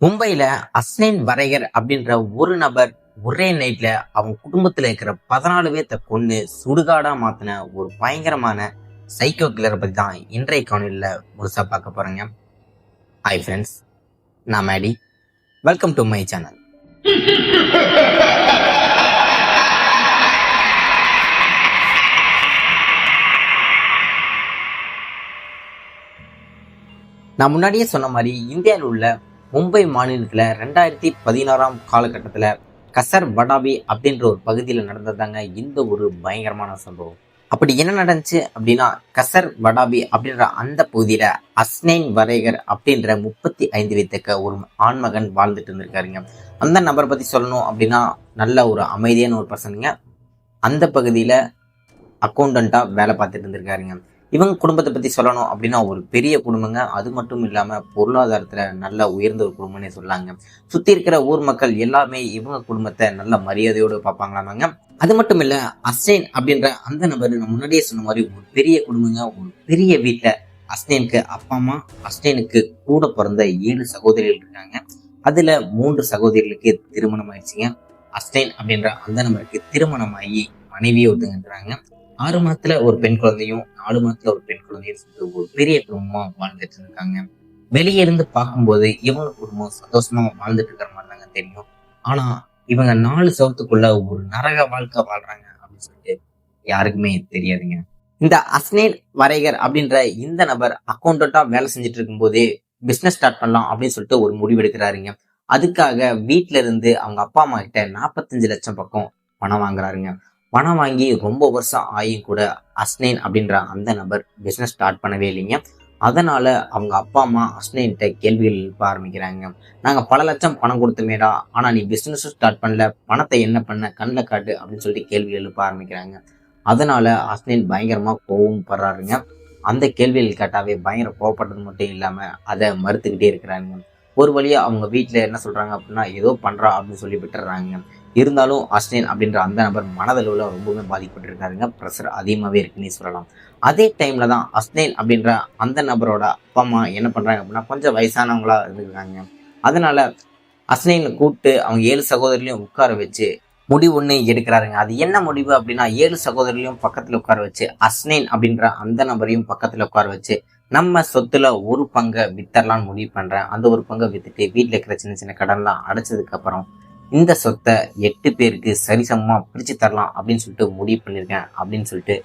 மும்பையில அஸ்னைன் வரைகர் அப்படின்ற ஒரு நபர் ஒரே நைட்ல அவங்க குடும்பத்துல இருக்கிற 14 பேர்த்த கொன்னு சுடுகாடா மாத்தின ஒரு பயங்கரமான சைக்கோ கில்லரை பத்தி தான் இன்றைய காணொலியில முழுசா பார்க்க போறேங்க. ஹாய் ஃப்ரெண்ட்ஸ், நான் Maddy. Welcome to my channel. நான் முன்னாடியே சொன்ன மாதிரி இந்தியாவில் உள்ள மும்பை மாநிலத்துல 2016 காலகட்டத்துல கசர் படாபி அப்படின்ற ஒரு பகுதியில் நடந்ததாங்க இந்த ஒரு பயங்கரமான சம்பவம். அப்படி என்ன நடந்துச்சு அப்படின்னா, கசர் படாபி அப்படின்ற அந்த பகுதியில அஸ்னைன் வரைகர் அப்படின்ற 35 வயதுக்க ஒரு ஆண்மகன் வாழ்ந்துட்டு இருந்திருக்காருங்க. அந்த நபரை பத்தி சொல்லணும் அப்படின்னா, நல்ல ஒரு அமைதியான ஒரு பர்சனுங்க. அந்த பகுதியில அக்கௌண்டண்டா வேலை பார்த்துட்டு இருந்திருக்காருங்க. இவங்க குடும்பத்தை பத்தி சொல்லணும் அப்படின்னா, ஒரு பெரிய குடும்பங்க. அது மட்டும் இல்லாம பொருளாதாரத்துல நல்ல உயர்ந்த ஒரு குடும்பம்னே சொல்லாங்க. சுத்தி இருக்கிற ஊர் மக்கள் எல்லாமே இவங்க குடும்பத்தை நல்ல மரியாதையோடு பார்ப்பாங்களாமாங்க. அது மட்டும் இல்ல, அஸ்னைன் அப்படின்ற அந்த நபர் முன்னாடியே சொன்ன மாதிரி ஒரு பெரிய குடும்பங்க. ஒரு பெரிய வீட்டுல அஸ்னைனுக்கு அப்பா அம்மா, அஸ்னைனுக்கு கூட பிறந்த 7 சகோதரிகள் இருக்காங்க. அதுல 3 சகோதரிகளுக்கு திருமணம் ஆயிடுச்சுங்க. அஸ்னைன் அப்படின்ற அந்த நபருக்கு திருமணமாகி மனைவியை ஒருத்தங்கன்றாங்க. 6 மாதத்துல ஒரு பெண் குழந்தையும் 4 மாதத்துல ஒரு பெண் குழந்தையும் சொல்லிட்டு ஒரு பெரிய குடும்பமா வாழ்ந்துட்டு இருக்காங்க. வெளியே இருந்து பார்க்கும்போது இவங்க குடும்பம் சந்தோஷமா வாழ்ந்துட்டு இருக்கிற மாதிரி தாங்க தெரியும். ஆனா இவங்க 4 சவத்துக்குள்ள ஒரு நரக வாழ்க்கை வாழ்றாங்க அப்படின்னு சொல்லிட்டு யாருக்குமே தெரியாதுங்க. இந்த அஸ்னைன் வரைகர் அப்படின்ற இந்த நபர் அக்கௌண்டண்டா வேலை செஞ்சுட்டு இருக்கும் போதே பிசினஸ் ஸ்டார்ட் பண்ணலாம் அப்படின்னு சொல்லிட்டு ஒரு முடிவு எடுக்கிறாருங்க. அதுக்காக வீட்டுல இருந்து அவங்க அப்பா அம்மா கிட்ட 45 லட்சம் பக்கம் பணம் வாங்குறாருங்க. பணம் வாங்கி ரொம்ப வருஷம் ஆகியும் கூட அஸ்னைன் அப்படின்ற அந்த நபர் பிசினஸ் ஸ்டார்ட் பண்ணவே இல்லைங்க. அதனால அவங்க அப்பா அம்மா அஸ்னைன்கிட்ட கேள்விகள் எழுப்ப ஆரம்பிக்கிறாங்க. நாங்க பல லட்சம் பணம் கொடுத்தமேடா, ஆனா நீ பிசினஸ் ஸ்டார்ட் பண்ணல, பணத்தை என்ன பண்ண, கண்ணில் காட்டு அப்படின்னு சொல்லிட்டு கேள்வி எழுப்ப ஆரம்பிக்கிறாங்க. அதனால அஸ்னைன் பயங்கரமா கோவம் படுறாருங்க. அந்த கேள்விகள் கேட்டாவே பயங்கர கோவப்பட்டது மட்டும் இல்லாம அதை மறுத்துக்கிட்டே இருக்கிறாங்க. ஒரு வழியா அவங்க வீட்டுல என்ன சொல்றாங்க அப்படின்னா, ஏதோ பண்றா அப்படின்னு சொல்லி விட்டுறாங்க. இருந்தாலும் அஸ்னைன் அப்படின்ற அந்த நபர் மனதளவுல ரொம்பவுமே பாதிக்கப்பட்டிருக்காருங்க. ப்ரெஷர் அதிகமாகவே இருக்குன்னு சொல்லலாம். அதே டைம்ல தான் அஸ்னைன் அப்படின்ற அந்த நபரோட அப்பா அம்மா என்ன பண்றாங்க அப்படின்னா, கொஞ்சம் வயசானவங்களா இருந்திருக்காங்க. அதனால அஸ்னைனை கூப்பிட்டு அவங்க 7 சகோதரிலையும் உட்கார வச்சு முடிவு ஒண்ணு எடுக்கிறாருங்க. அது என்ன முடிவு அப்படின்னா, 7 சகோதரிலையும் பக்கத்துல உட்கார வச்சு அஸ்னைன் அப்படின்ற அந்த நபரையும் பக்கத்துல உட்கார வச்சு, நம்ம சொத்துல ஒரு பங்கை வித்தரலான்னு முடிவு பண்றேன். அந்த ஒரு பங்கை வித்துட்டு வீட்டுல இருக்கிற சின்ன சின்ன கடன்லாம் அடைச்சதுக்கு அப்புறம் இந்த சொத்தை 8 பேருக்கு சரிசமமா பிரிச்சு தரலாம் அப்படின்னு சொல்லிட்டு முடிவு பண்ணிருக்கேன் அப்படின்னு சொல்லிட்டு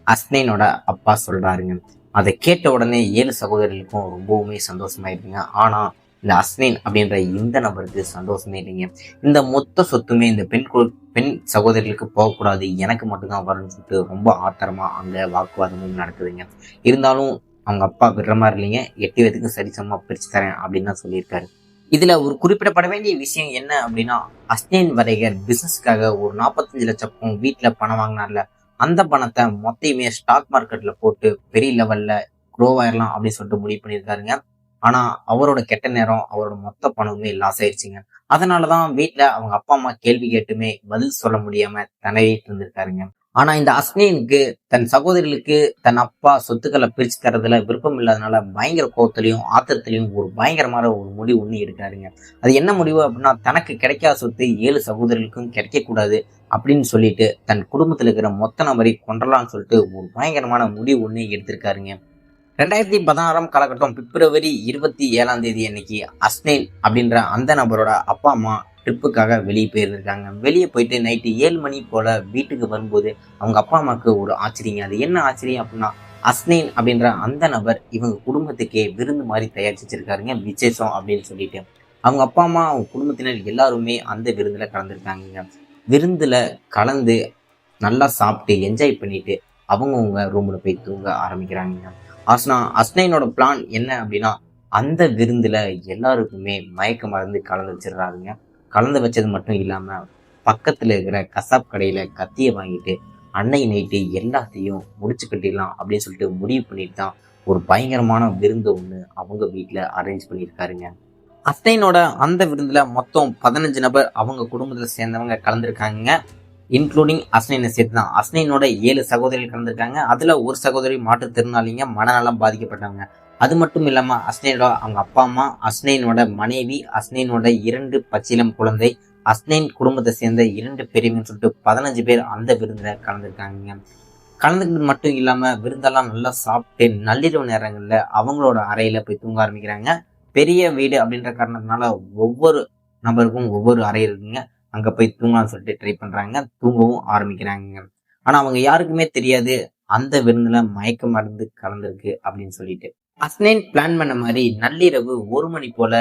அஸ்னைனோட அப்பா சொல்றாருங்க. அதை கேட்ட உடனே 7 சகோதரிகளுக்கும் ரொம்பவுமே சந்தோஷமாயிருக்குங்க. ஆனா இந்த அஸ்னைன் அப்படின்ற இந்த நபருக்கு சந்தோஷமே இல்லைங்க. இந்த மொத்த சொத்துமே இந்த பெண் சகோதரிகளுக்கு போகக்கூடாது, எனக்கு மட்டும்தான் வரும்னு சொல்லிட்டு ரொம்ப ஆத்திரமா அங்க வாக்குவாதமும் நடக்குதுங்க. இருந்தாலும் அவங்க அப்பா விடுற மாதிரி இல்லைங்க. 8 பேருக்கு சரிசமமா பிரிச்சு தரேன் அப்படின்னு தான் சொல்லியிருக்காரு. இதுல ஒரு குறிப்பிடப்பட வேண்டிய விஷயம் என்ன அப்படின்னா, அஸ்னைன் வரைகர் பிசினஸ்க்காக ஒரு 45 லட்சம் வீட்டுல பணம் வாங்கினார்ல, அந்த பணத்தை மொத்தையுமே ஸ்டாக் மார்க்கெட்ல போட்டு பெரிய லெவல்ல க்ரோ ஆயிரலாம் அப்படின்னு சொல்லிட்டு முடிவு பண்ணியிருக்காருங்க. ஆனா அவரோட கெட்ட நேரம் அவரோட மொத்த பணமுமே லாஸ் ஆயிடுச்சுங்க. அதனாலதான் வீட்டுல அவங்க அப்பா அம்மா கேள்வி கேட்டுமே பதில் சொல்ல முடியாம திணறிட்டு இருந்திருக்காருங்க. ஆனா இந்த அஸ்னைனுக்கு தன் சகோதரிகளுக்கு தன் அப்பா சொத்துக்களை பிரிச்சு தரதுல விருப்பம் இல்லாதனால பயங்கர கோவத்திலையும் ஆத்திரத்திலையும் ஒரு பயங்கரமான ஒரு முடிவு ஒண்ணு எடுக்காருங்க. அது என்ன முடிவு அப்படின்னா, தனக்கு கிடைக்காத சொத்து 7 சகோதரிகளுக்கும் கிடைக்க கூடாது அப்படின்னு சொல்லிட்டு தன் குடும்பத்துல இருக்கிற மொத்த நபரை கொன்றலாம்னு சொல்லிட்டு ஒரு பயங்கரமான முடிவு ஒண்ணு எடுத்திருக்காருங்க. 2016 காலகட்டம் பிப்ரவரி 27 அன்னைக்கு அஸ்னைன் அப்படின்ற அந்த நபரோட அப்பா அம்மா ட்ரிப்புக்காக வெளியே போயிருந்திருக்காங்க. வெளியே போயிட்டு நைட்டு 7 மணி போல வீட்டுக்கு வரும்போது அவங்க அப்பா அம்மாவுக்கு ஒரு ஆச்சரியம். அது என்ன ஆச்சரியம் அப்படின்னா, அஸ்னைன் அப்படின்ற அந்த நபர் இவங்க குடும்பத்துக்கே விருந்து மாதிரி தயாரிச்சு வச்சிருக்காருங்க, விசேஷம் அப்படின்னு சொல்லிட்டு. அவங்க அப்பா அம்மா அவங்க குடும்பத்தினர் எல்லாருமே அந்த விருந்துல கலந்துருக்காங்க. விருந்துல கலந்து நல்லா சாப்பிட்டு என்ஜாய் பண்ணிட்டு அவங்கவுங்க ரூம்ல போய் தூங்க ஆரம்பிக்கிறாங்க. அஸ்னைனோட பிளான் என்ன அப்படின்னா, அந்த விருந்துல எல்லாருக்குமே மயக்க மருந்து கலந்து வச்சிடறாருங்க. கலந்து வச்சது மட்டும் இல்லாம பக்கத்துல இருக்கிற கசாப் கடையில கத்திய வாங்கிட்டு அன்னை நைட்டு எல்லாத்தையும் முடிச்சு கட்டிடலாம் அப்படின்னு சொல்லிட்டு முடிவு பண்ணிட்டு தான் ஒரு பயங்கரமான விருந்து ஒண்ணு அவங்க வீட்டுல அரேஞ்ச் பண்ணியிருக்காருங்க. அஸ்னைனோட அந்த விருந்துல மொத்தம் 15 நபர் அவங்க குடும்பத்துல சேர்ந்தவங்க கலந்துருக்காங்க. இன்க்ளூடிங் அஸ்னைனை சேர்த்து தான். அஸ்னைனோட 7 சகோதரிகள் கலந்துருக்காங்க. அதுல ஒரு சகோதரி மாற்றுத்திறனாளிங்க, மனநலம் பாதிக்கப்பட்டவங்க. அது மட்டும் இல்லாம அஸ்னைனோட அவங்க அப்பா அம்மா, அஸ்னைனோட மனைவி, அஸ்னைனோட 2 பச்சிளம் குழந்தை, அஸ்னைன் குடும்பத்தை சேர்ந்த 2 பெரியவங்கன்னு சொல்லிட்டு 15 பேர் அந்த விருந்துல கலந்துருக்காங்க. கலந்துக்கிட்டு மட்டும் இல்லாம விருந்தெல்லாம் நல்லா சாப்பிட்டு நள்ளிரவு நேரங்கள்ல அவங்களோட அறையில போய் தூங்க ஆரம்பிக்கிறாங்க. பெரிய வீடு அப்படின்ற காரணத்தினால ஒவ்வொரு நபருக்கும் ஒவ்வொரு அறை இருக்குங்க. அங்க போய் தூங்கலாம்னு சொல்லிட்டு ட்ரை பண்றாங்க. தூங்கவும் ஆரம்பிக்கிறாங்க. ஆனா அவங்க யாருக்குமே தெரியாது அந்த விருந்துல மயக்க மருந்து கலந்துருக்கு அப்படின்னு சொல்லிட்டு. அஸ்னைன் பிளான் பண்ண மாதிரி நள்ளிரவு 1 மணி போல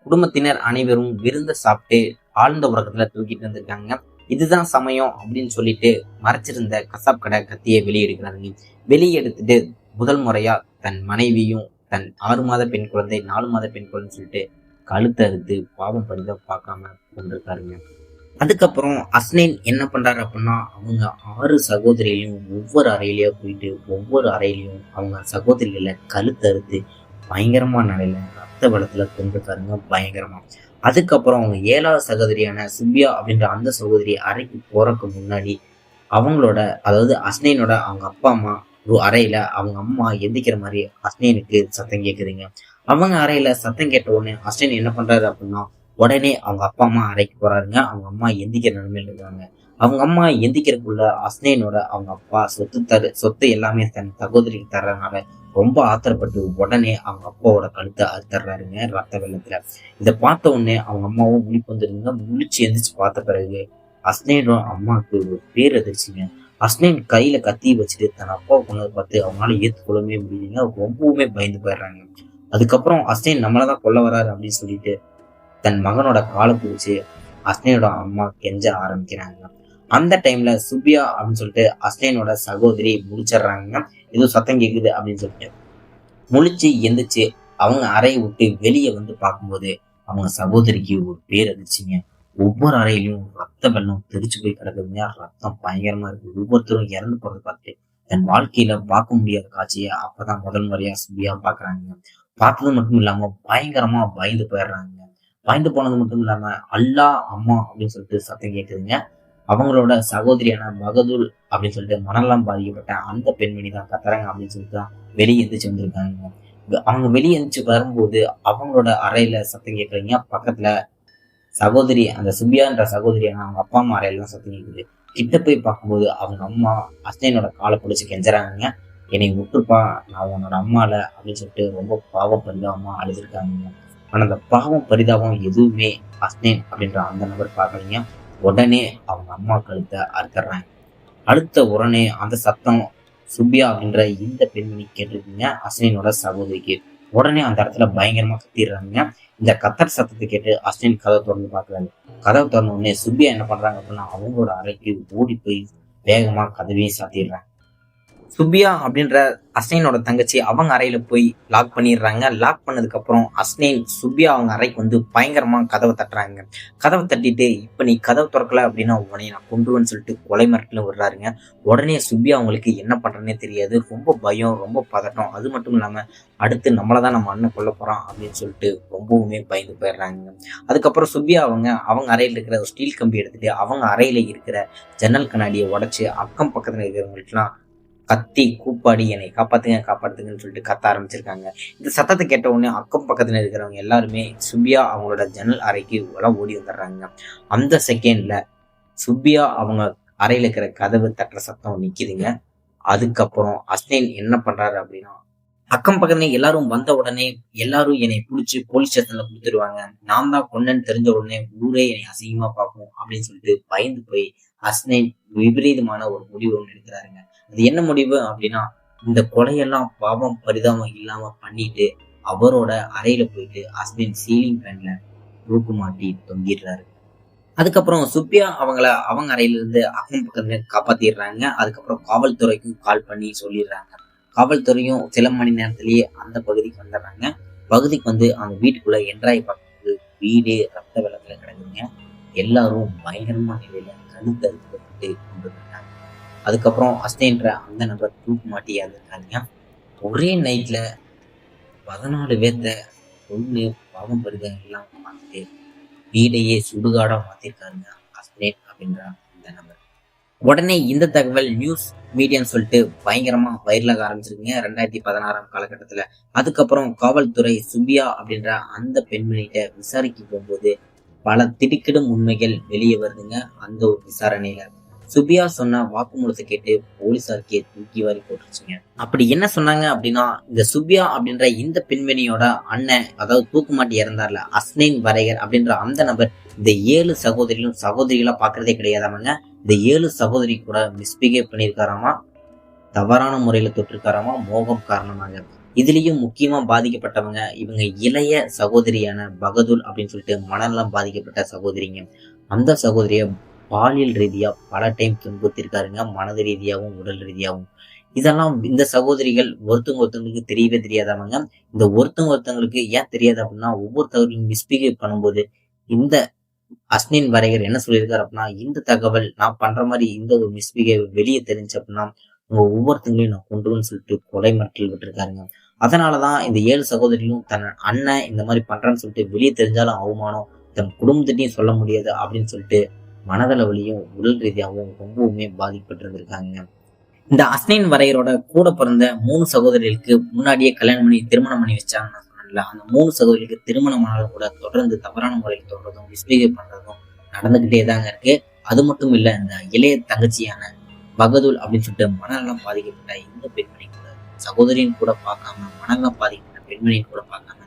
குடும்பத்தினர் அனைவரும் விருந்த சாப்பிட்டு ஆழ்ந்த உறக்கத்துல தூக்கிட்டு இருந்திருக்காங்க. இதுதான் சமயம் அப்படின்னு சொல்லிட்டு மறைச்சிருந்த கசாப் கடை கத்தியை வெளியெடுக்கிறாங்க. வெளியெடுத்துட்டு முதல் முறையா தன் மனைவியும் தன் 6 மாத பெண் குழந்தை 4 மாத பெண் குழந்தை சொல்லிட்டு கழுத்தை அறுத்து பாவம் பரித பார்க்காம கொண்டிருக்காருங்க. அதுக்கப்புறம் அஸ்னைன் என்ன பண்றாரு அப்படின்னா அவங்க 6 சகோதரிகளையும் ஒவ்வொரு அறையிலயோ போயிட்டு ஒவ்வொரு அறையிலையும் அவங்க சகோதரிகளை கழுத்தை அறுத்து பயங்கரமா நிலையில ரத்த வெள்ளத்துல கொண்டிருக்காருங்க பயங்கரமா. அதுக்கப்புறம் அவங்க 7வது சகோதரியான சுபியா அப்படின்ற அந்த சகோதரி அறைக்கு போறதுக்கு முன்னாடி அவங்களோட அதாவது அஸ்னைனோட அவங்க அப்பா அம்மா ஒரு அறையில அவங்க அம்மா எந்திக்கிற மாதிரி அஸ்னைனுக்கு சத்தம் கேட்குதுங்க. அவங்க அறையில சத்தம் கேட்ட உடனே அஸ்னைன் என்ன பண்றாரு அப்படின்னா உடனே அவங்க அப்பா அம்மா அறைக்கு போறாருங்க. அவங்க அம்மா எந்திக்கிற நிலைமையில இருக்காங்க. அவங்க அம்மா எந்திக்கிறதுக்குள்ள அஸ்னைனோட அவங்க அப்பா சொத்து எல்லாமே தன் சகோதரிக்கு தர்றதுனால ரொம்ப ஆத்திரப்பட்டு உடனே அவங்க அப்பாவோட கழுத்தை அறுத்தர்றாருங்க ரத்த வெள்ளத்துல. இதை பார்த்த உடனே அவங்க அம்மாவும் முழிப்பு வந்துருங்க. முழிச்சு எந்திரிச்சு பார்த்த பிறகு அஸ்னைனோட அம்மாவுக்கு ஒரு பேர் அதிர்ச்சிங்க. அஸ்னைன் கையில கத்தி வச்சுட்டு தன் அப்பாவை கொண்டதை பார்த்து அவங்களால ஏற்றுக்கொள்ளவே முடியலைங்க. ரொம்பவுமே பயந்து போயிடுறாங்க. அதுக்கப்புறம் அஸ்னைன் நம்மளதான் கொல்ல வராரு அப்படின்னு சொல்லிட்டு தன் மகனோட காலை பிடிச்சு அஸ்னைனோட அம்மா கெஞ்ச ஆரம்பிக்கிறாங்க. அந்த டைம்ல சுபியா அப்படின்னு சொல்லிட்டு அஸ்னைனோட சகோதரி முழிச்சிடுறாங்க. ஏதோ சத்தம் கேக்குது அப்படின்னு சொல்லிட்டு முழிச்சு எந்திரிச்சு அவங்க அறையை விட்டு வெளியே வந்து பார்க்கும்போது அவங்க சகோதரிக்கு ஒரு பேர் அதிர்ச்சிங்க. ஒவ்வொரு அறையிலையும் ரத்த வெள்ளம் தெரிச்சு போய் கிடக்குதுங்க. ரத்தம் பயங்கரமா இருக்கு. ஒவ்வொருத்தரும் இறந்து போறதை பார்த்து தன் வாழ்க்கையில பார்க்க முடியாத காட்சியை அப்பதான் முதல் முறையா சுபியா பாக்குறாங்க. பார்த்தது மட்டும் இல்லாம பயங்கரமா பயந்து போயிடுறாங்க. பயந்து போனது மட்டும் இல்லாம அல்லா அம்மா அப்படின்னு சொல்லிட்டு சத்தம் கேட்குதுங்க. அவங்களோட சகோதரியான பகதூர் அப்படின்னு சொல்லிட்டு மனநலம் பாதிக்கப்பட்ட அந்த பெண்மணி தான் கத்துறாங்க அப்படின்னு சொல்லிட்டு தான் வெளியே எந்திரிச்சு வந்திருக்காங்க. அவங்க வெளியே எந்திரிச்சு வரும்போது அவங்களோட அறையில சத்தம் கேட்குறீங்க. பக்கத்துல சகோதரி அந்த சுபியான்ற சகோதரியான அவங்க அப்பா அம்மா அறையில தான் சத்தம் கேட்குது. கிட்ட போய் பார்க்கும்போது அவங்க அம்மா அஸ்னைனோட காலை பிடிச்சி கெஞ்சுறாங்க. என்னை விட்டுருப்பா நான் உன்னோட அம்மால அப்படின்னு சொல்லிட்டு ரொம்ப பாவப்பட்டு அம்மா அழுதுருக்காங்க. ஆனா அந்த பாவம் பரிதாபம் எதுவுமே அஸ்னைன் அப்படின்ற அந்த நபர் பார்க்கலீங்க. உடனே அவங்க அம்மா கழுத்தை அறுத்துறாங்க. அடுத்த உடனே அந்த சத்தம் சுபியா அப்படின்ற இந்த பெண்மணி கேட்டிருக்கீங்க அஸ்னைனோட சகோதரிக்கு. உடனே அந்த இடத்துல பயங்கரமா கத்திடுறாங்க. இந்த கத்தர் சத்தத்தை கேட்டு அஸ்னைன் கதவை திறந்து பார்க்குறாங்க. கதவை திறந்த உடனே சுபியா என்ன பண்றாங்க அப்படின்னா அவங்களோட அறைக்கு ஓடி போய் வேகமா கதவையும் சாத்திடுறாங்க. சுபியா அப்படின்ற அஸ்னைனோட தங்கச்சி அவங்க அறையில போய் லாக் பண்ணிடுறாங்க. லாக் பண்ணதுக்கு அப்புறம் அஸ்னைன் சுபியா அவங்க அறைக்கு வந்து பயங்கரமா கதவை தட்டுறாங்க. கதவை தட்டிட்டு இப்ப நீ கதவை திறக்கல அப்படின்னா உடனே நான் கொண்டுருவேன்னு சொல்லிட்டு கொலை மிரட்டல விடுறாருங்க. உடனே சுபியா அவங்களுக்கு என்ன பண்றேன்னே தெரியாது. ரொம்ப பயம், ரொம்ப பதட்டம். அது மட்டும் இல்லாம அடுத்து நம்மளதான் நம்ம அண்ணன் கொல்ல போறான் அப்படின்னு சொல்லிட்டு ரொம்பவுமே பயந்து போயிடுறாங்க. அதுக்கப்புறம் சுபியா அவங்க அறையில இருக்கிற ஸ்டீல் கம்பி எடுத்துட்டு அவங்க அறையில இருக்கிற ஜன்னல் கண்ணாடியை உடைச்சு அக்கம் பக்கத்துல இருக்கிறவங்களுக்குலாம் கத்தி கூப்பாடி என்னை காப்பாத்துங்க காப்பாத்துங்கன்னு சொல்லிட்டு கத்த ஆரம்பிச்சிருக்காங்க. இந்த சத்தத்தை கேட்ட உடனே அக்கம் பக்கத்துல இருக்கிறவங்க எல்லாருமே சுபியா அவங்களோட ஜன்னல் அறைக்கு ஓடி வந்துடுறாங்க. அந்த செகண்ட்ல சுபியா அவங்க அறையில இருக்கிற கதவு தட்டுற சத்தம் நிக்குதுங்க. அதுக்கப்புறம் அஸ்னைன் என்ன பண்றாரு அப்படின்னா அக்கம் பக்கத்துல எல்லாரும் வந்த உடனே எல்லாரும் என்னை பிடிச்சி போலீஸ் ஸ்டேஷன்ல கொடுத்துருவாங்க. நான் தான் கொண்டேன்னு தெரிஞ்ச உடனே ஊரே என்னை அசிங்கமா பார்ப்போம் அப்படின்னு சொல்லிட்டு பயந்து போய் அஸ்னைன் விபரீதமான ஒரு முடிவு ஒன்று எடுக்கிறாருங்க. அது என்ன முடிவு அப்படின்னா இந்த கொலையெல்லாம் பாவம் பரிதாபம் இல்லாம பண்ணிட்டு அவரோட அறையில போயிட்டு அஸ்னைன் சீலிங் ஃபேன்ல தூக்கு மாட்டி தொங்கிடுறாரு. அதுக்கப்புறம் சுப்பியா அவங்க அறையில இருந்து அக்கம் பக்கத்துல காப்பாத்திடுறாங்க. அதுக்கப்புறம் காவல்துறைக்கும் கால் பண்ணி சொல்லிடுறாங்க. காவல்துறையும் சில மணி நேரத்திலேயே அந்த பகுதிக்கு வந்துடுறாங்க. பகுதிக்கு வந்து அந்த வீட்டுக்குள்ள என்ட்ராய் பார்க்கும்போது வீடே ரத்த வெள்ளத்துல கிடக்குதுங்க. எல்லாரும் பயங்கரமா நிலையில கழுத்து அறுக்கப்பட்டு கொண்டிருக்காங்க. அதுக்கப்புறம் அஸ்னைன்ற அந்த நபர் தூக்கு மாட்டி இறந்துருக்காங்க. ஒரே நைட்ல 14 பேர்த்த பொண்ணு பாவம் பரிதம் எல்லாம் பார்த்துட்டு வீடையே சுடுகாடா மாத்திருக்காருங்க அஸ்னைன் அப்படின்ற அந்த நபர். உடனே இந்த தகவல் நியூஸ் மீடியான்னு சொல்லிட்டு பயங்கரமா வைரலாக ஆரம்பிச்சிருக்கீங்க 2016 காலகட்டத்துல. அதுக்கப்புறம் காவல்துறை சுபியா அப்படின்ற அந்த பெண்மணிகிட்ட விசாரிக்க போகும்போது பல திடுக்கிடும் உண்மைகள் வெளியே வருதுங்க. அந்த ஒரு விசாரணையில சுபியா சொன்ன வாக்குமூலத்தை கேட்டு போலீசாருக்கே தூக்கி வாரி போட்டுருச்சுங்க. அப்படி என்ன சொன்னாங்க அப்படின்னா, இந்த சுபியா அப்படின்ற இந்த பெண்மணியோட அண்ணன், அதாவது தூக்குமாட்டி இறந்தார்ல அஸ்னைன் வரைகர் அப்படின்ற அந்த நபர் இந்த 7 சகோதரிகளும் சகோதரிகளா பாக்குறதே கிடையாதாமங்க. இந்த 7 சகோதரி கூட மிஸ்பிஹேவ் பண்ணியிருக்காராமா, தவறான முறையில தொட்டிருக்காராமா மோகம் காரணமாக. இதுலயும் முக்கியமா பாதிக்கப்பட்டவங்க இவங்க இளைய சகோதரியான பகதூர் அப்படின்னு சொல்லிட்டு மனநலம் பாதிக்கப்பட்ட சகோதரிங்க. அந்த சகோதரிய பாலியல் ரீதியா பல டைம் துன்புறுத்திருக்காருங்க, மனது ரீதியாகவும் உடல் ரீதியாகவும். இதெல்லாம் இந்த சகோதரிகள் ஒருத்தவங்களுக்கு தெரியவே தெரியாதவங்க. இந்த ஒருத்தவங்களுக்கு ஏன் தெரியாது அப்படின்னா, ஒவ்வொருத்தவர்களும் மிஸ்பிஹேவ் பண்ணும்போது இந்த அஸ்னின் வரைகர் என்ன சொல்லியிருக்காரு அப்படின்னா, இந்த தகவல் நான் பண்ற மாதிரி இந்த ஒரு மிஸ்பிஹேவ் வெளியே தெரிஞ்சு அப்படின்னா உங்க ஒவ்வொருத்தங்களையும் நான் கொண்டுருன்னு சொல்லிட்டு கொலை மிரட்டல் விட்டுருக்காருங்க. அதனாலதான் இந்த 7 சகோதரிகளும் தன் அண்ணன் இந்த மாதிரி பண்றான்னு சொல்லிட்டு வெளியே தெரிஞ்சாலும் அவமானம், தன் குடும்பத்திட்டையும் சொல்ல முடியாது அப்படின்னு சொல்லிட்டு மனதளவிலையும் உடல் ரீதியாகவும் ரொம்பவுமே பாதிக்கப்பட்டிருந்திருக்காங்க. இந்த அஸ்னைன் வரையரோட கூட பிறந்த 3 சகோதரிகளுக்கு முன்னாடியே கல்யாணம் பண்ணி திருமணம் பண்ணி வச்சாங்கன்னு சொன்னேன்ல, அந்த 3 சகோதரிகளுக்கு திருமணம் ஆனாலும் கூட தொடர்ந்து தவறான முறையில் தொடர்றதும் மிஸ்பிஹேவ் பண்றதும் நடந்துகிட்டே தாங்க இருக்கு. அது மட்டும் இல்ல, இந்த இளைய தங்கச்சியான பகதூர் அப்படின்னு சொல்லிட்டு மனநலம் பாதிக்கப்பட்ட இந்த பெண்மணி கூட சகோதரியின் கூட பார்க்காம, மனநலம் பாதிக்கப்பட்ட பெண்மணியின் கூட பார்க்காம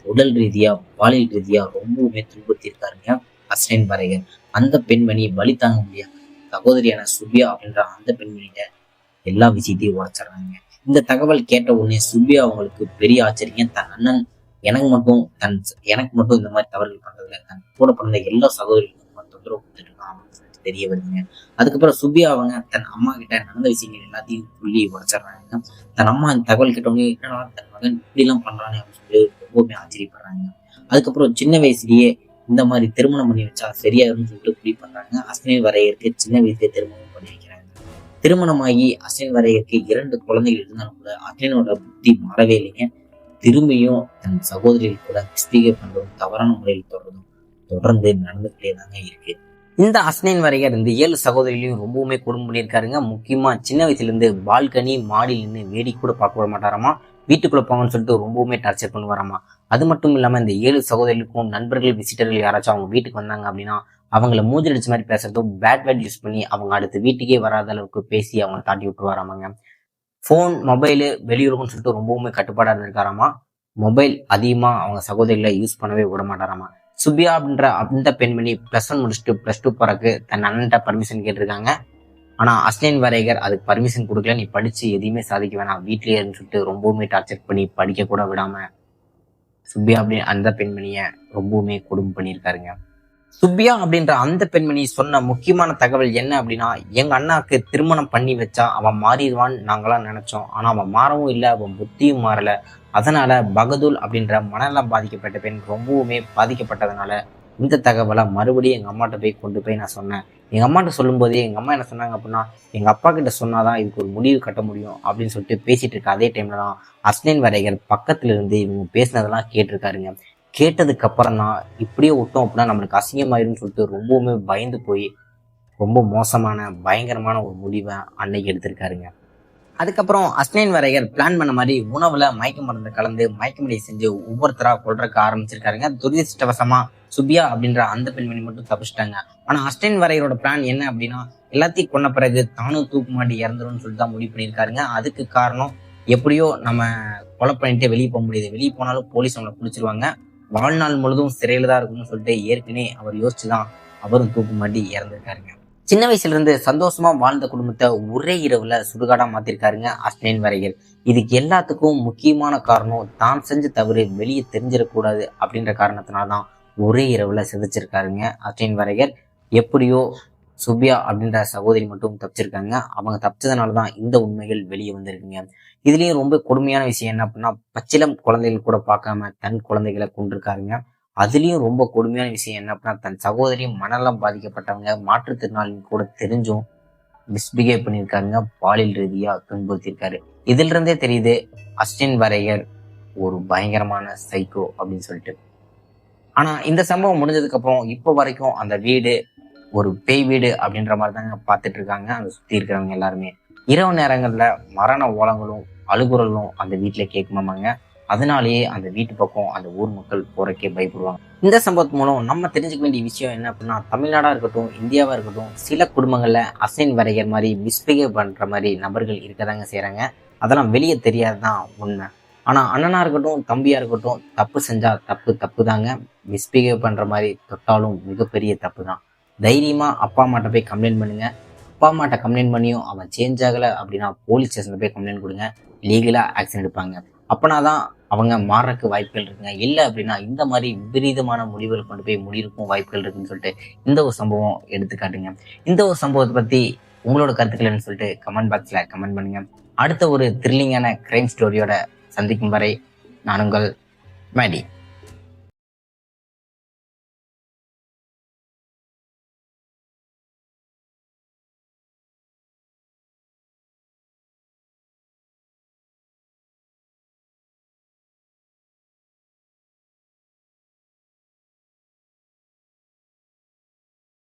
உடல் ரீதியா பாலியல் ரீதியா ரொம்பவுமே துன்புறுத்தியிருக்காருங்க அஸ்னைன் வரைகர். அந்த பெண்மணி வலி தாங்க முடியாம சகோதரியான சுபியா அப்படின்ற அந்த பெண்மணிகிட்ட எல்லா விஷயத்தையும் உடைச்சிடுறாங்க. இந்த தகவல் கேட்ட உடனே சுபியா அவங்களுக்கு பெரிய ஆச்சரியம். தன் அண்ணன் எனக்கு மட்டும் இந்த மாதிரி தவறுகள் பண்றதுல தன் கூட பிறந்த எல்லா சகோதரிகளுக்கும் தொந்தரவு கொடுத்துட்டு இருக்கான் அப்படின்னு சொல்லிட்டு தெரிய வருதுங்க. அதுக்கப்புறம் சுபியா அவங்க தன் அம்மா கிட்ட நடந்த விஷயங்கள் எல்லாத்தையும் சொல்லி உடைச்சிடுறாங்க. தன் அம்மா இந்த தகவல் கேட்டவங்க என்னடா தன் மகன் இப்படி எல்லாம் பண்றானே அப்படின்னு சொல்லி ரொம்பவுமே ஆச்சரியப்படுறாங்க. அதுக்கப்புறம் சின்ன வயசுலயே இந்த மாதிரி திருமணம் பண்ணி வச்சா சரியாயிரும்னு சொல்லிட்டு முடிவு பண்றாங்க. அஸ்னைன் வரையருக்கு சின்ன வயசுல திருமணம் பண்ணி வைக்கிறாங்க. திருமணமாகி அஸ்னைன் வரையருக்கு 2 குழந்தைகள் இருந்தாலும் கூட அஸ்னைனோட புத்தி மாறவே இல்லைங்க. திரும்பியும் தன் சகோதரிகள் கூட மிஸ்பிஹேவ் பண்றதும் தவறான முறையில் தொடர்ந்து நடந்துகிட்டே தாங்க இருக்கு. இந்த அஸ்னைன் வரையர் இந்த 7 சகோதரிகளையும் ரொம்பவுமே குடும்பம் பண்ணியிருக்காருங்க. முக்கியமா சின்ன வயசுல இருந்து பால்கனி மாடியில் நின்று வேடி கூட பார்க்க விட மாட்டாராமா, வீட்டுக்குள்ள போங்கன்னு சொல்லிட்டு ரொம்பவுமே டார்ச்சர் பண்ணுவாராமா. அது மட்டும் இல்லாம இந்த 7 சகோதரிகளுக்கும் நண்பர்கள் விசிட்டர்கள் யாராச்சும் அவங்க வீட்டுக்கு வந்தாங்க அப்படின்னா அவங்கள மூஞ்சி அடிச்ச மாதிரி பேசுறதும் பேட் வேர்ட் யூஸ் பண்ணி அவங்க அடுத்த வீட்டுக்கே வராத அளவுக்கு பேசி அவங்க தாட்டி விட்டுருவாராமாங்க. போன் மொபைலு வெளியுறவுன்னு சொல்லிட்டு ரொம்பவுமே கட்டுப்பாடா இருந்திருக்காராமா. மொபைல் அதிகமா அவங்க சகோதரிகளை யூஸ் பண்ணவே விட மாட்டாராமா. சுபியா அப்படின்ற அந்த பெண்மணி +1 முடிச்சுட்டு +2 போறக்கு தன் அண்ணன்ட்ட பர்மிஷன் கேட்டிருக்காங்க. ஆனா அஸ்னைன் வரைகர் அதுக்கு பர்மிஷன் கொடுக்கல, நீ படிச்சு எதையுமே சாதிக்க வேணாம் வீட்லயே சொல்லிட்டு ரொம்பவுமே டார்ச்சர் பண்ணி படிக்க கூட விடாம சுபியா அப்படின்னு அந்த பெண்மணிய ரொம்பவுமே கொடுமை பண்ணியிருக்காருங்க. சுபியா அப்படின்ற அந்த பெண்மணி சொன்ன முக்கியமான தகவல் என்ன அப்படின்னா, எங்க அண்ணாக்கு திருமணம் பண்ணி வச்சா அவன் மாறிடுவான்னு நாங்களாம் நினைச்சோம். ஆனா அவன் மாறவும் இல்லை, அவன் புத்தியும் மாறல. அதனால பகதூர் அப்படின்ற மனநலம் பாதிக்கப்பட்ட பெண் ரொம்பவுமே பாதிக்கப்பட்டதுனால இந்த தகவலை மறுபடியும் எங்க அம்மாட்ட கொண்டு போய் நான் சொன்னேன். எங்க அம்மாட்ட சொல்லும் போதே எங்க அம்மா என்ன சொன்னாங்க அப்படின்னா, எங்க அப்பா கிட்ட சொன்னாதான் இதுக்கு ஒரு முடிவு கட்ட முடியும் அப்படின்னு சொல்லிட்டு பேசிட்டு இருக்க அதே டைம்ல தான் அஸ்னைன் வரைகர் பக்கத்துல இருந்து இவங்க பேசினதெல்லாம் கேட்டிருக்காருங்க. கேட்டதுக்கு அப்புறம் தான் இப்படியே விட்டோம் அப்படின்னா நம்மளுக்கு அசிங்கமாயிருன்னு சொல்லிட்டு ரொம்பவுமே பயந்து போய் ரொம்ப மோசமான பயங்கரமான ஒரு முடிவை அன்னைக்கு எடுத்திருக்காருங்க. அதுக்கப்புறம் அஸ்னைன் வரைகர் பிளான் பண்ண மாதிரி உணவுல மயக்க மருந்து கலந்து மயக்கமடி செஞ்சு ஒவ்வொருத்தரா கொள்றதுக்கு ஆரம்பிச்சிருக்காருங்க. துரதிருஷ்டவசமா சுபியா அப்படின்ற அந்த பெண்மணி மட்டும் தப்பிச்சிட்டாங்க. ஆனா அஸ்னைன் வரைகரோட பிளான் என்ன அப்படின்னா, எல்லாத்தையும் கொன்ன பிறகு தானும் தூக்கு மாட்டி இறந்துரும்னு சொல்லிட்டு தான் முடிவு பண்ணியிருக்காருங்க. அதுக்கு காரணம் எப்படியோ நம்ம கொலை பண்ணிட்டு வெளியே போக முடியாது, வெளியே போனாலும் போலீஸ் அவங்களை பிடிச்சிருவாங்க, வாழ்நாள் முழுதும் சிறையில தான் இருக்கும்னு சொல்லிட்டு ஏற்கனவே அவர் யோசிச்சுதான் அவரும் தூக்கு மாட்டி இறந்திருக்காருங்க. சின்ன வயசுல இருந்து சந்தோஷமா வாழ்ந்த குடும்பத்தை ஒரே இரவுல சுடுகாடா மாத்திருக்காருங்க அஸ்னைன் வரைகர். இதுக்கு எல்லாத்துக்கும் முக்கியமான காரணம் தான் செஞ்ச தவறு வெளியே தெரிஞ்சிடக்கூடாது அப்படின்ற காரணத்தினால்தான் ஒரே இரவுல சிதைச்சிருக்காருங்க அஸ்னைன் வரைகர். எப்படியோ சுபியா அப்படின்ற சகோதரி மட்டும் தப்பிச்சிருக்காங்க. அவங்க தப்பிச்சதுனாலதான் இந்த உண்மைகள் வெளியே வந்திருக்குங்க. இதுலயும் ரொம்ப கொடுமையான விஷயம் என்ன அப்படின்னா, பச்சிலம் குழந்தைகள் கூட பார்க்காம தன் குழந்தைகளை கொண்டிருக்காருங்க. அதுலயும் ரொம்ப கொடுமையான விஷயம் என்ன அப்படின்னா, தன் சகோதரியும் மனநலம் பாதிக்கப்பட்டவங்க மாற்றுத்திறனாளின்னு கூட தெரிஞ்சும் மிஸ்பிஹேவ் பண்ணியிருக்காருங்க, பாலியல் ரீதியா துன்புறுத்திருக்காரு. இதுல இருந்தே தெரியுது அஸ்னைன் வரைகர் ஒரு பயங்கரமான சைக்கோ அப்படின்னு சொல்லிட்டு. ஆனா இந்த சம்பவம் முடிஞ்சதுக்கு அப்புறம் இப்ப வரைக்கும் அந்த வீடு ஒரு பேய் வீடு அப்படின்ற மாதிரி தாங்க பார்த்துட்டு இருக்காங்க அதை சுற்றி இருக்கிறவங்க எல்லாருமே. இரவு நேரங்களில் மரண ஓலங்களும் அழுகுறலும் அந்த வீட்டில் கேட்குமாமாங்க. அதனாலேயே அந்த வீட்டு பக்கம் அந்த ஊர் மக்கள் போறக்கே பயப்படுவாங்க. இந்த சம்பவத்து மூலம் நம்ம தெரிஞ்சுக்க வேண்டிய விஷயம் என்ன அப்படின்னா, தமிழ்நாடா இருக்கட்டும் இந்தியாவா இருக்கட்டும் சில குடும்பங்கள்ல அசைன் வரைகிற மாதிரி மிஸ்பிஹேவ் பண்ற மாதிரி நபர்கள் இருக்கதாங்க செய்யறாங்க. அதெல்லாம் வெளியே தெரியாதுதான் உண்மை. ஆனா அண்ணனா இருக்கட்டும் தம்பியா இருக்கட்டும் தப்பு செஞ்சா தப்பு தாங்க. மிஸ்பிஹேவ் பண்ற மாதிரி தொட்டாலும் மிகப்பெரிய தப்பு தான். தைரியமா அப்பா அம்மாட்ட போய் கம்ப்ளைண்ட் பண்ணுங்க. அப்பா அம்மாட்ட கம்ப்ளைண்ட் பண்ணியும் அவன் சேஞ்ச் ஆகலை அப்படின்னா போலீஸ் ஸ்டேஷன்ல போய் கம்ப்ளைண்ட் கொடுங்க. லீகலா ஆக்ஷன் எடுப்பாங்க. அப்பனாதான் அவங்க மாறக்கு வாய்ப்புகள் இருக்குங்க. இல்லை அப்படின்னா இந்த மாதிரி விபரீதமான முடிவுகள் கொண்டு போய் முடியிருக்கும் வாய்ப்புகள் இருக்குன்னு சொல்லிட்டு இந்த ஒரு சம்பவம் எடுத்துக்காட்டுங்க. இந்த ஒரு சம்பவத்தை பத்தி உங்களோட கருத்துக்கள்னு சொல்லிட்டு கமெண்ட் பாக்ஸ்ல கமெண்ட் பண்ணுங்க. அடுத்த ஒரு த்ரில்லிங்கான கிரைம் ஸ்டோரியோட சந்திக்கும் வரை நான் உங்கள் மேடி.